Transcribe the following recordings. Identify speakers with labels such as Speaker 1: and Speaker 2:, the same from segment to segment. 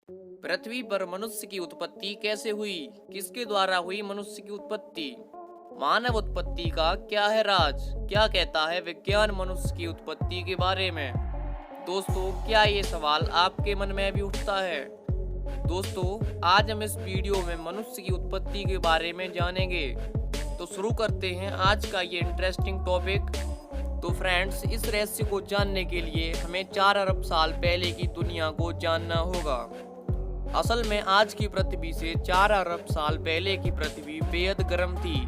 Speaker 1: पृथ्वी पर मनुष्य की उत्पत्ति कैसे हुई? किसके द्वारा हुई मनुष्य की उत्पत्ति? मानव उत्पत्ति का क्या है राज? क्या कहता है विज्ञान मनुष्य की उत्पत्ति के बारे में? दोस्तों, क्या ये सवाल आपके मन में भी उठता है? दोस्तों, आज हम इस वीडियो में मनुष्य की उत्पत्ति के बारे में जानेंगे। तो शुरू करते हैं आज का ये इंटरेस्टिंग टॉपिक। तो फ्रेंड्स, इस रहस्य को जानने के लिए हमें 4 अरब साल पहले की दुनिया को जानना होगा। असल में आज की पृथ्वी से 4 अरब साल पहले की पृथ्वी बेहद गर्म थी,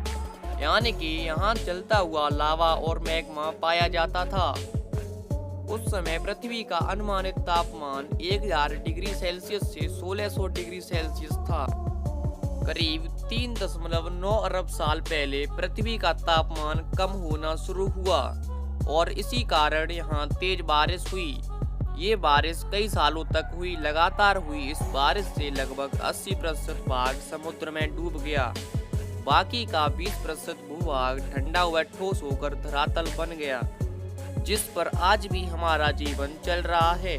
Speaker 1: यानी कि यहाँ चलता हुआ लावा और मैग्मा पाया जाता था। उस समय पृथ्वी का अनुमानित तापमान 1000 डिग्री सेल्सियस से 1600 डिग्री सेल्सियस था। करीब 3.9 अरब साल पहले पृथ्वी का तापमान कम होना शुरू हुआ और इसी कारण यहाँ तेज बारिश हुई। ये बारिश कई सालों तक हुई, लगातार हुई। इस बारिश से लगभग 80% भाग समुद्र में डूब गया। बाकी का 20% भूभाग ठंडा हुआ ठोस होकर धरातल बन गया, जिस पर आज भी हमारा जीवन चल रहा है।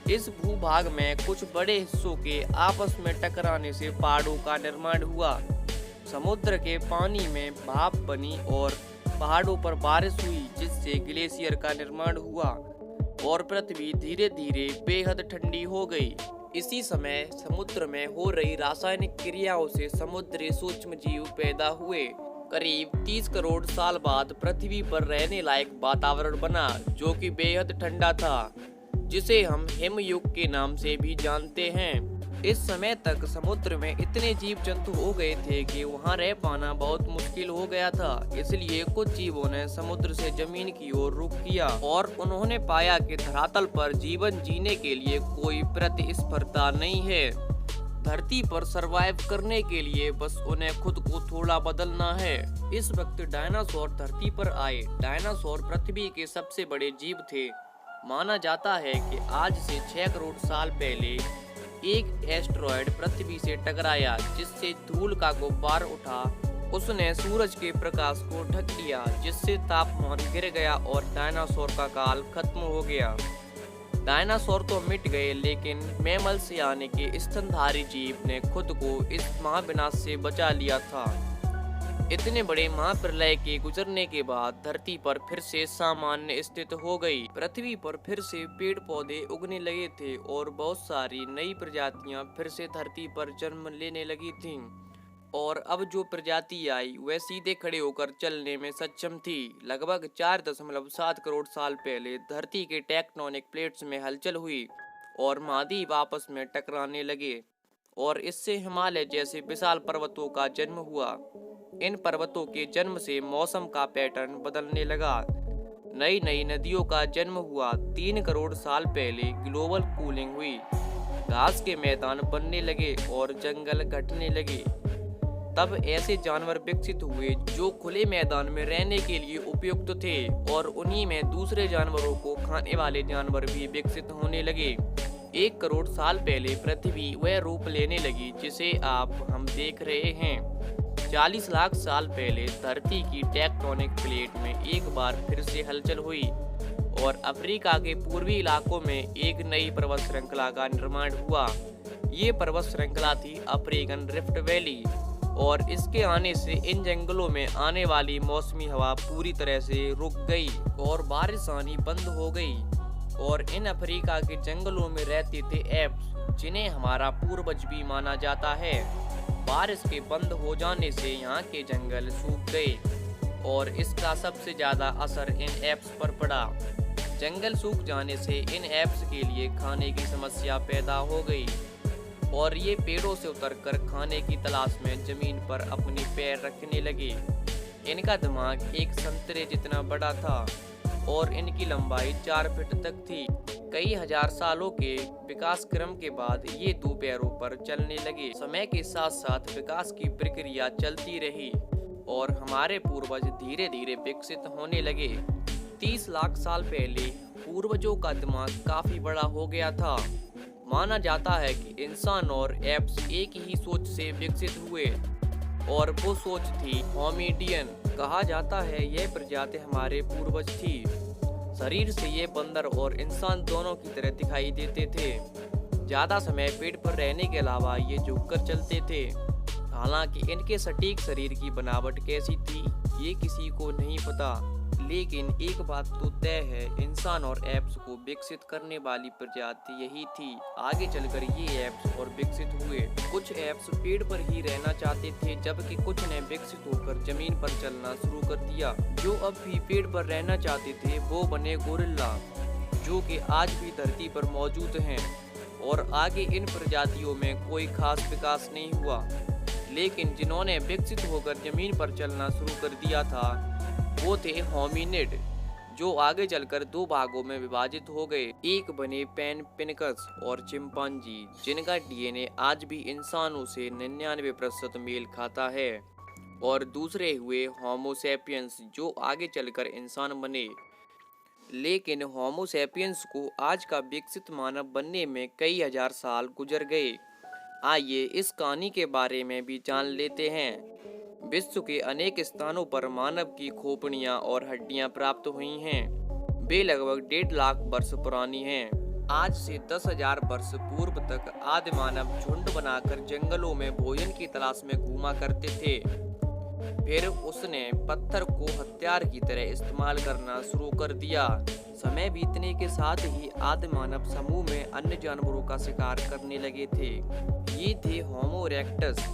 Speaker 1: इस भूभाग में कुछ बड़े हिस्सों के आपस में टकराने से पहाड़ों का निर्माण हुआ। समुद्र के पानी में भाप बनी और पहाड़ों पर बारिश हुई, जिससे ग्लेशियर का निर्माण हुआ और पृथ्वी धीरे धीरे बेहद ठंडी हो गई। इसी समय समुद्र में हो रही रासायनिक क्रियाओं से समुद्री सूक्ष्म जीव पैदा हुए। करीब 30 करोड़ साल बाद पृथ्वी पर रहने लायक वातावरण बना, जो कि बेहद ठंडा था, जिसे हम हिमयुग के नाम से भी जानते हैं। इस समय तक समुद्र में इतने जीव जंतु हो गए थे कि वहां रह पाना बहुत मुश्किल हो गया था। इसलिए कुछ जीवों ने समुद्र से जमीन की ओर रुख किया और उन्होंने पाया कि धरातल पर जीवन जीने के लिए कोई प्रतिस्पर्धा नहीं है। धरती पर सरवाइव करने के लिए बस उन्हें खुद को थोड़ा बदलना है। इस वक्त डायनासोर धरती पर आए। डायनासोर पृथ्वी के सबसे बड़े जीव थे। माना जाता है कि आज से 6 करोड़ साल पहले एक एस्टेरॉयड पृथ्वी से टकराया, जिससे धूल का गुब्बार उठा। उसने सूरज के प्रकाश को ढक लिया, जिससे तापमान गिर गया और डायनासोर का काल खत्म हो गया। डायनासोर तो मिट गए, लेकिन मैमल्स यानी कि स्तनधारी जीव ने खुद को इस महाविनाश से बचा लिया था। इतने बड़े महाप्रलय के गुजरने के बाद धरती पर फिर से सामान्य स्थिति हो गई। पृथ्वी पर फिर से पेड़ पौधे उगने लगे थे और बहुत सारी नई प्रजातियां फिर से धरती पर जन्म लेने लगी थीं। और अब जो प्रजाति आई वह सीधे खड़े होकर चलने में सक्षम थी। लगभग 4.7 करोड़ साल पहले धरती के टेक्टोनिक प्लेट्स में हलचल हुई और महाद्वीप आपस में टकराने लगे और इससे हिमालय जैसे विशाल पर्वतों का जन्म हुआ। इन पर्वतों के जन्म से मौसम का पैटर्न बदलने लगा। नई नई नदियों का जन्म हुआ। 3 करोड़ साल पहले ग्लोबल कूलिंग हुई। घास के मैदान बनने लगे और जंगल घटने लगे। तब ऐसे जानवर विकसित हुए जो खुले मैदान में रहने के लिए उपयुक्त थे और उन्हीं में दूसरे जानवरों को खाने वाले जानवर भी विकसित होने लगे। 1 करोड़ साल पहले पृथ्वी वह रूप लेने लगी जिसे हम देख रहे हैं। 40 लाख साल पहले धरती की टेक्टोनिक प्लेट में एक बार फिर से हलचल हुई और अफ्रीका के पूर्वी इलाकों में एक नई पर्वत श्रृंखला का निर्माण हुआ। ये पर्वत श्रृंखला थी अफ्रीकन रिफ्ट वैली और इसके आने से इन जंगलों में आने वाली मौसमी हवा पूरी तरह से रुक गई और बारिश आनी बंद हो गई। और इन अफ्रीका के जंगलों में रहते थे एप्स, जिन्हें हमारा पूर्वज भी माना जाता है। बारिश के बंद हो जाने से यहाँ के जंगल सूख गए और इसका सबसे ज्यादा असर इन एप्स पर पड़ा। जंगल सूख जाने से इन एप्स के लिए खाने की समस्या पैदा हो गई और ये पेड़ों से उतरकर खाने की तलाश में जमीन पर अपने पैर रखने लगे। इनका दिमाग एक संतरे जितना बड़ा था और इनकी लंबाई 4 फीट तक थी। कई हजार सालों के विकास क्रम के बाद ये 2 पैरों पर चलने लगे। समय के साथ साथ विकास की प्रक्रिया चलती रही और हमारे पूर्वज धीरे धीरे विकसित होने लगे। 30 लाख साल पहले पूर्वजों का दिमाग काफी बड़ा हो गया था। माना जाता है कि इंसान और एप्स एक ही सोच से विकसित हुए और वो सोच थी होमिडियन। कहा जाता है यह प्रजाति हमारे पूर्वज थी। शरीर से ये बंदर और इंसान दोनों की तरह दिखाई देते थे। ज्यादा समय पेड़ पर रहने के अलावा ये झुककर चलते थे। हालांकि इनके सटीक शरीर की बनावट कैसी थी ये किसी को नहीं पता, लेकिन एक बात तो तय है, इंसान और एप्स को विकसित करने वाली प्रजाति यही थी। आगे चलकर ये एप्स और विकसित हुए। कुछ एप्स पेड़ पर ही रहना चाहते थे, जबकि कुछ ने विकसित होकर जमीन पर चलना शुरू कर दिया। जो अब भी पेड़ पर रहना चाहते थे वो बने गोरिल्ला, जो कि आज भी धरती पर मौजूद हैं। और आगे इन प्रजातियों में कोई खास विकास नहीं हुआ, लेकिन जिन्होंने विकसित होकर जमीन पर चलना शुरू कर दिया था वो थे होमिनिड, जो आगे चलकर दो भागों में विभाजित हो गए। एक बने पेनपिनकस और चिंपांजी, जिनका डीएनए आज भी इंसानों से 99% मेल खाता है, और दूसरे हुए होमो सैपियंस, जो आगे चलकर इंसान बने। लेकिन होमो सैपियंस को आज का विकसित मानव बनने में कई हजार साल गुजर गए। आइए इस कहानी के बारे में भी जान लेते हैं। विश्व के अनेक स्थानों पर मानव की खोपड़ियां और हड्डियां प्राप्त हुई हैं। वे लगभग 1.5 लाख वर्ष पुरानी हैं। आज से 10,000 वर्ष पूर्व तक आदि मानव झुंड बनाकर जंगलों में भोजन की तलाश में घूमा करते थे। फिर उसने पत्थर को हथियार की तरह इस्तेमाल करना शुरू कर दिया। समय बीतने के साथ ही आदि मानव समूह में अन्य जानवरों का शिकार करने लगे थे। ये थे होमो इरेक्टस,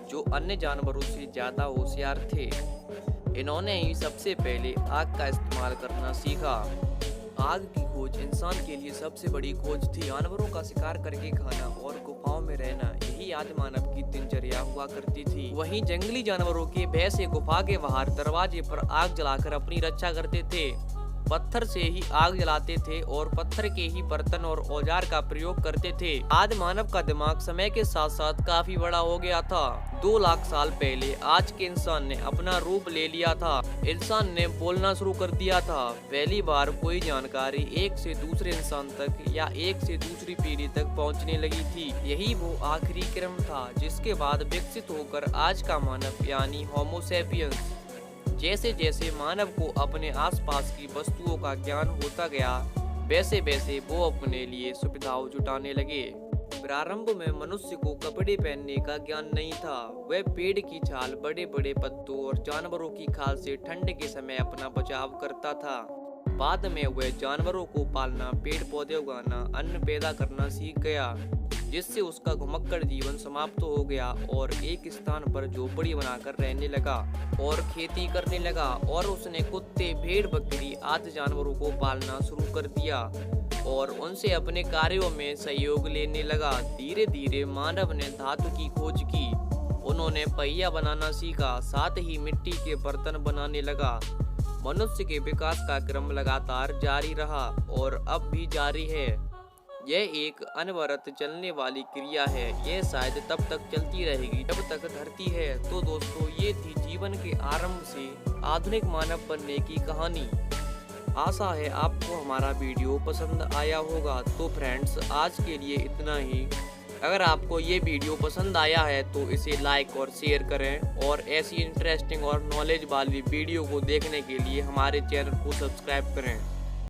Speaker 1: जो अन्य जानवरों से ज्यादा होशियार थे। इन्होंने ही सबसे पहले आग का इस्तेमाल करना सीखा। आग की खोज इंसान के लिए सबसे बड़ी खोज थी। जानवरों का शिकार करके खाना और गुफाओं में रहना, यही आदि मानव की दिनचर्या हुआ करती थी। वहीं जंगली जानवरों के भय से गुफा के बाहर दरवाजे पर आग जलाकर अपनी रक्षा करते थे। पत्थर से ही आग जलाते थे और पत्थर के ही बर्तन और औजार का प्रयोग करते थे। आदि मानव का दिमाग समय के साथ साथ काफी बड़ा हो गया था। 2 लाख साल पहले आज के इंसान ने अपना रूप ले लिया था। इंसान ने बोलना शुरू कर दिया था। पहली बार कोई जानकारी एक से दूसरे इंसान तक या एक से दूसरी पीढ़ी तक पहुंचने लगी थी। यही वो आखिरी क्रम था जिसके बाद विकसित होकर आज का मानव यानी होमो सैपियंस। जैसे जैसे मानव को अपने आसपास की वस्तुओं का ज्ञान होता गया, वैसे वैसे वो अपने लिए सुविधाओं जुटाने लगे। प्रारंभ में मनुष्य को कपड़े पहनने का ज्ञान नहीं था। वह पेड़ की छाल, बड़े बड़े पत्तों और जानवरों की खाल से ठंड के समय अपना बचाव करता था। बाद में वह जानवरों को पालना, पेड़ पौधे उगाना, अन्न पैदा करना सीख गया, जिससे उसका घुमक्कड़ जीवन समाप्त हो गया और एक स्थान पर झोपड़ी बनाकर रहने लगा और खेती करने लगा। और उसने कुत्ते, भेड़, बकरी आदि जानवरों को पालना शुरू कर दिया और उनसे अपने कार्यों में सहयोग लेने लगा। धीरे धीरे मानव ने धातु की खोज की। उन्होंने पहिया बनाना सीखा, साथ ही मिट्टी के बर्तन बनाने लगा। मनुष्य के विकास का क्रम लगातार जारी रहा और अब भी जारी है। यह एक अनवरत चलने वाली क्रिया है। यह शायद तब तक चलती रहेगी जब तक धरती है। तो दोस्तों, ये थी जीवन के आरंभ से आधुनिक मानव बनने की कहानी। आशा है आपको हमारा वीडियो पसंद आया होगा। तो फ्रेंड्स, आज के लिए इतना ही। अगर आपको ये वीडियो पसंद आया है तो इसे लाइक और शेयर करें, और ऐसी इंटरेस्टिंग और नॉलेज वाली वीडियो को देखने के लिए हमारे चैनल को सब्सक्राइब करें।